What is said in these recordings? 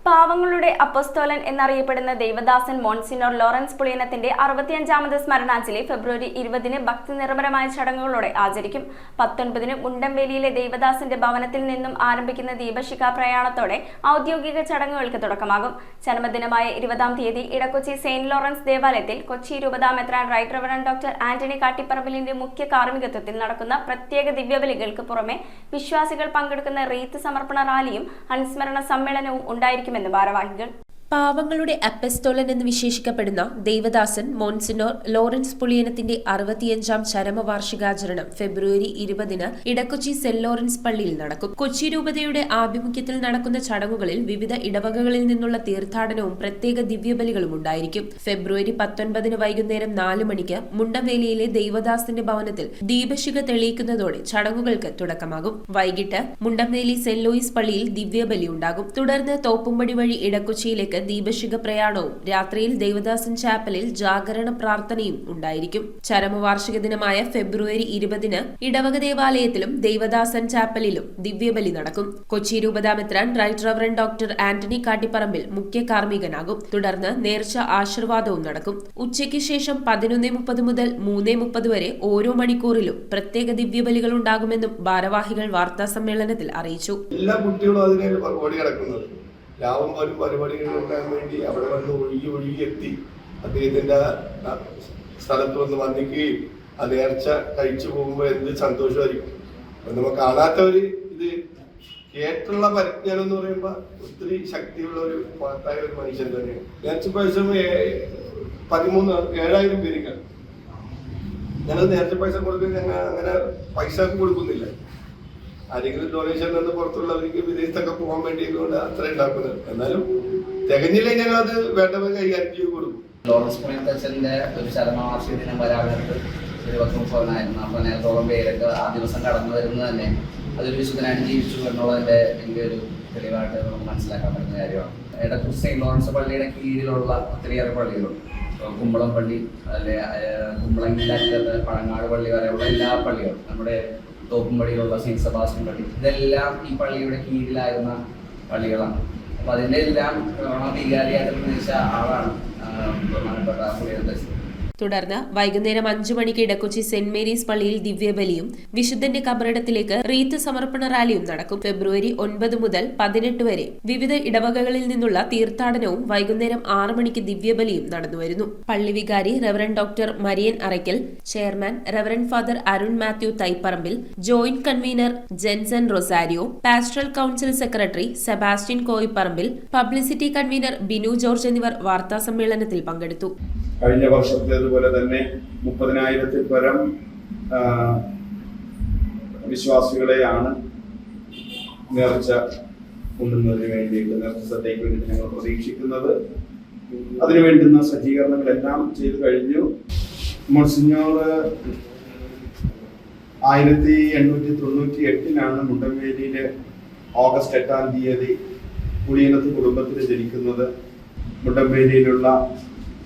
പാവങ്ങളുടെ അപ്പോസ്തോലൻ എന്നറിയപ്പെടുന്ന ദൈവദാസൻ മോൺസിനോർ ലോറൻസ് പുളിയനത്തിന്റെ 65ാമത് സ്മരണാഞ്ജലി ഫെബ്രുവരി 20-ന് ഭക്തി നിർഭരമായ ചടങ്ങുകളോടെ ആചരിക്കും. 19-ന് മുണ്ടംവേലിയിലെ ദൈവദാസന്റെ ഭവനത്തിൽ നിന്നും ആരംഭിക്കുന്ന ദീപശിഖ പ്രയാണത്തോടെ ഔദ്യോഗിക ചടങ്ങുകൾക്ക് തുടക്കമാകും. ജന്മദിനമായ 20-ാം തീയതി ഇടക്കൊച്ചി സെയിന്റ് ലോറൻസ് ദേവാലയത്തിൽ കൊച്ചി രൂപതാ മെത്രാൻ റൈറ്റ് റവറൻ ഡോക്ടർ ആന്റണി കാട്ടിപ്പറമ്പിലിന്റെ മുഖ്യ കാർമ്മികത്വത്തിൽ നടക്കുന്ന പ്രത്യേക ദിവ്യബലികൾക്ക് പുറമെ വിശ്വാസികൾ പങ്കെടുക്കുന്ന റീത്ത് സമർപ്പണ റാലിയും അനുസ്മരണ സമ്മേളനവും ഉണ്ടായിരിക്കും. ഭാരവാഹികൾ പാവങ്ങളുടെ അപ്പസ്തോലൻ എന്ന് വിശേഷിക്കപ്പെടുന്ന ദൈവദാസൻ മോൺസിനോർ ലോറൻസ് പുളിയനത്തിന്റെ 65ാം ചരമവാർഷികാചരണം ഫെബ്രുവരി 20-ന് ഇടക്കൊച്ചി സെന്റ് ലോറൻസ് പള്ളിയിൽ നടക്കും. കൊച്ചി രൂപതയുടെ ആഭിമുഖ്യത്തിൽ നടക്കുന്ന ചടങ്ങുകളിൽ വിവിധ ഇടവകകളിൽ നിന്നുള്ള തീർത്ഥാടനവും പ്രത്യേക ദിവ്യബലികളും ഉണ്ടായിരിക്കും. ഫെബ്രുവരി 19-ന് വൈകുന്നേരം 4 മണിക്ക് മുണ്ടംവേലിയിലെ ദൈവദാസന്റെ ഭവനത്തിൽ ദീപശിഖ തെളിയിക്കുന്നതോടെ ചടങ്ങുകൾക്ക് തുടക്കമാകും. വൈകിട്ട് മുണ്ടംവേലി സെന്റ് ലൂയിസ് പള്ളിയിൽ ദിവ്യബലി ഉണ്ടാകും. തുടർന്ന് തോപ്പുംപടി വഴി ഇടക്കൊച്ചിയിലേക്ക് ദീപശിഖ പ്രയാണവും രാത്രിയിൽ ദേവദാസൻ ചാപ്പലിൽ ജാഗരണ പ്രാർത്ഥനയും ഉണ്ടായിരിക്കും. ചരമവാർഷിക ദിനമായ ഫെബ്രുവരി 20-ന് ഇടവക ദേവാലയത്തിലും ദേവദാസൻ ചാപ്പലിലും ദിവ്യബലി നടക്കും. കൊച്ചി രൂപതാ മെത്രാൻ റൈറ്റ് റവറൻ ഡോക്ടർ ആന്റണി കാട്ടിപ്പറമ്പിൽ മുഖ്യ കാർമ്മികനാകും. തുടർന്ന് നേർച്ച ആശീർവാദവും നടക്കും. ഉച്ചയ്ക്ക് ശേഷം 11:30 മുതൽ 3:30 വരെ ഓരോ മണിക്കൂറിലും പ്രത്യേക ദിവ്യബലികൾ ഉണ്ടാകുമെന്നും ഭാരവാഹികൾ വാർത്താ സമ്മേളനത്തിൽ അറിയിച്ചു. എല്ലാ കുട്ടികളും അതിനെ ഓടിക്കിടക്കുന്നത് രാവും പോലും പരിപാടികൾ ഉണ്ടാകാൻ വേണ്ടി അവിടെ വന്ന് ഒഴുകി എത്തി അദ്ദേഹത്തിന്റെ സ്ഥലത്ത് വന്ന് വന്നിക്കുകയും ആ നേർച്ച കഴിച്ചു പോകുമ്പോൾ എന്ത് സന്തോഷമായിരിക്കും. നമ്മൾ കാണാത്തവര് ഇത് കേട്ടുള്ള പരിജ്ഞാനം എന്ന് പറയുമ്പോൾ ഒത്തിരി ശക്തിയുള്ള ഒരു മഹത്തായ ഒരു മനുഷ്യൻ തന്നെയാണ്. നേർച്ച പൈസ 7,000 പേർക്ക് ഞങ്ങൾ നേർച്ച പൈസ കൊടുക്കാൻ ഞങ്ങൾ അങ്ങനെ പൈസ കൊടുക്കുന്നില്ല. ആരെങ്കിലും ഡൊണേഷൻ നിന്ന് പുറത്തുള്ളവർക്ക് വിദേശത്തൊക്കെ പോകാൻ വേണ്ടിയിട്ട് അത്ര ഉണ്ടാക്കുന്നത്. എന്നാലും തികഞ്ഞില്ലെങ്കിൽ ഞങ്ങൾ അത് വേണ്ടവർ കൈകാര്യം ചെയ്ത് കൊടുക്കും. ലോറൻസ് പുളിയനത്തച്ഛൻ്റെ ഒരു ചരമവാർഷിക ദിനം വരാനായിട്ട് 30,000-40,000-ഓളം പേരൊക്കെ ആ ദിവസം കടന്നു വരുന്നത് തന്നെ അതൊരു വിശുദ്ധനായിട്ട് ജീവിച്ചു എന്നുള്ളതിൻ്റെ വലിയൊരു തെളിവായിട്ട് നമുക്ക് മനസ്സിലാക്കാൻ പറ്റുന്ന കാര്യമാണ്. ഇടക്കൊച്ചി സെയിന്റ് ലോറൻസ് പള്ളിയുടെ കീഴിലുള്ള ഒത്തിരിയേറെ പള്ളികളുണ്ട്. കുമ്പളം പള്ളി, അല്ലെ കുമ്പളങ്ങിലറ്റത്ത് പഴങ്ങാട് പള്ളി വരെയുള്ള എല്ലാ പള്ളികളും, നമ്മുടെ തോപ്പുംപടിയിലുള്ള സെയിന്റ് സെബാസ്റ്റ്യൻ പള്ളി, ഇതെല്ലാം ഈ പള്ളിയുടെ കീഴിലായിരുന്ന പള്ളികളാണ്. അപ്പൊ അതിൻ്റെ എല്ലാം വികാരിയായിട്ട് നിർദ്ദേശിച്ച ആളാണ് ബഹുമാനപ്പെട്ട പുളിയനത്തച്ഛൻ. തുടർന്ന് വൈകുന്നേരം 5 മണിക്ക് ഇടക്കൊച്ചി സെന്റ് മേരീസ് പള്ളിയിൽ ദിവ്യബലിയും വിശുദ്ധന്റെ കബറിടത്തിലേക്ക് റീത്ത് സമർപ്പണ റാലിയും നടക്കും. ഫെബ്രുവരി 9 മുതൽ 18 വരെ വിവിധ ഇടവകകളിൽ നിന്നുള്ള തീർത്ഥാടനവും വൈകുന്നേരം 6 മണിക്ക് ദിവ്യബലിയും നടന്നുവരുന്നു. പള്ളി വികാരി reverend doctor Marian Araykkal, chairman reverend father Arun Mathew Thaiparambil, joint convener Jenson Rosario, pastoral council secretary Sebastian Koyiparambil, publicity convener Binu George എന്നിവർ വാർത്താ സമ്മേളനത്തിൽ പങ്കെടുത്തു. കഴിഞ്ഞ വർഷത്തേതുപോലെ തന്നെ 30,000-ൽ പരം വിശ്വാസികളെയാണ് നേർച്ച കൊണ്ടുവന്നതിന് വേണ്ടിയിട്ട് നേർച്ചത്തേക്ക് വേണ്ടിയിട്ട് ഞങ്ങൾ പ്രതീക്ഷിക്കുന്നത്. അതിനു വേണ്ടുന്ന സജ്ജീകരണങ്ങളെല്ലാം ചെയ്തു കഴിഞ്ഞു. മോൺസിഞ്ഞോർ 1898-ലാണ് മുണ്ടംവേലിയിലെ ഓഗസ്റ്റ് 8-ാം തീയതി പുളിയനത്ത് കുടുംബത്തിൽ ജനിക്കുന്നത്. മുണ്ടംവേലിയിലുള്ള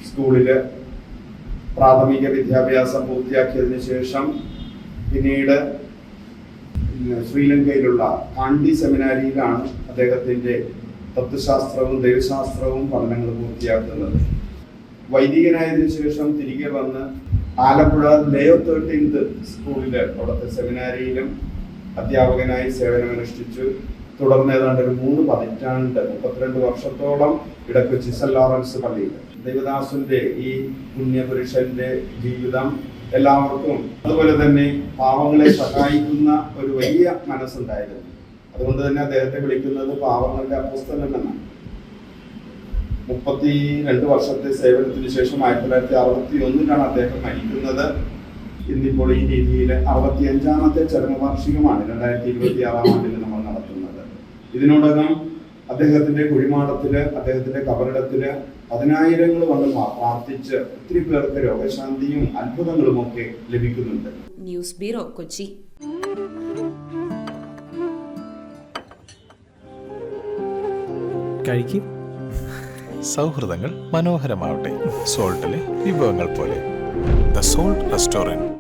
സ്കൂളില് പ്രാഥമിക വിദ്യാഭ്യാസം പൂർത്തിയാക്കിയതിനു ശേഷം പിന്നീട് ശ്രീലങ്കയിലുള്ള കാണ്ടി സെമിനാരിയിലാണ് അദ്ദേഹത്തിന്റെ തത്വശാസ്ത്രവും ദൈവശാസ്ത്രവും പഠനങ്ങൾ പൂർത്തിയാക്കുന്നത്. വൈദികനായതിനു ശേഷം തിരികെ വന്ന് ആലപ്പുഴ ലയോ 13th സ്കൂളില് അവിടുത്തെ സെമിനാരിയിലും അധ്യാപകനായി സേവനമനുഷ്ഠിച്ചു. തുടർന്ന് ഏതാണ്ട് ഒരു 3 പതിറ്റാണ്ട് 32 വർഷത്തോളം ഇടക്കൊച്ചി സെന്റ് ലോറൻസ് പള്ളിയിൽ ദൈവദാസന്റെ ഈ പുണ്യപുരുഷന്റെ ജീവിതം എല്ലാവർക്കും അതുപോലെ തന്നെ പാവങ്ങളെ സഹായിക്കുന്ന ഒരു വലിയ മനസ്സുണ്ടായിരുന്നു. അതുകൊണ്ട് തന്നെ അദ്ദേഹത്തെ വിളിക്കുന്നത് പാവങ്ങളുടെ അപ്പോസ്തലൻ എന്നാണ്. 32 വർഷത്തെ സേവനത്തിന് ശേഷം 1961-ലാണ് അദ്ദേഹം മരിക്കുന്നത്. ഇന്നിപ്പോൾ ഈ രീതിയിൽ 65ാമത്തെ ചരമവാർഷികമാണ് 2026-ാം ആണ്ടിൽ നമ്മൾ നടത്തുന്നത്. ഇതിനോടകം അദ്ദേഹത്തിന്റെ കുഴിമാടത്തില്, അദ്ദേഹത്തിന്റെ കബറിടത്തില് 10,000 വന്ന് പ്രാർത്ഥിച്ച് ഒത്തിരി പേർക്ക് രോഗശാന്തിയും അത്ഭുതങ്ങളും ഒക്കെ ലഭിക്കുന്നുണ്ട്. News bureau, Kochi. കഴിക്കും. സൗഹൃദങ്ങൾ മനോഹരമാവട്ടെ. സോൾട്ടിലെ വിഭവങ്ങൾ പോലെ. The salt restaurant.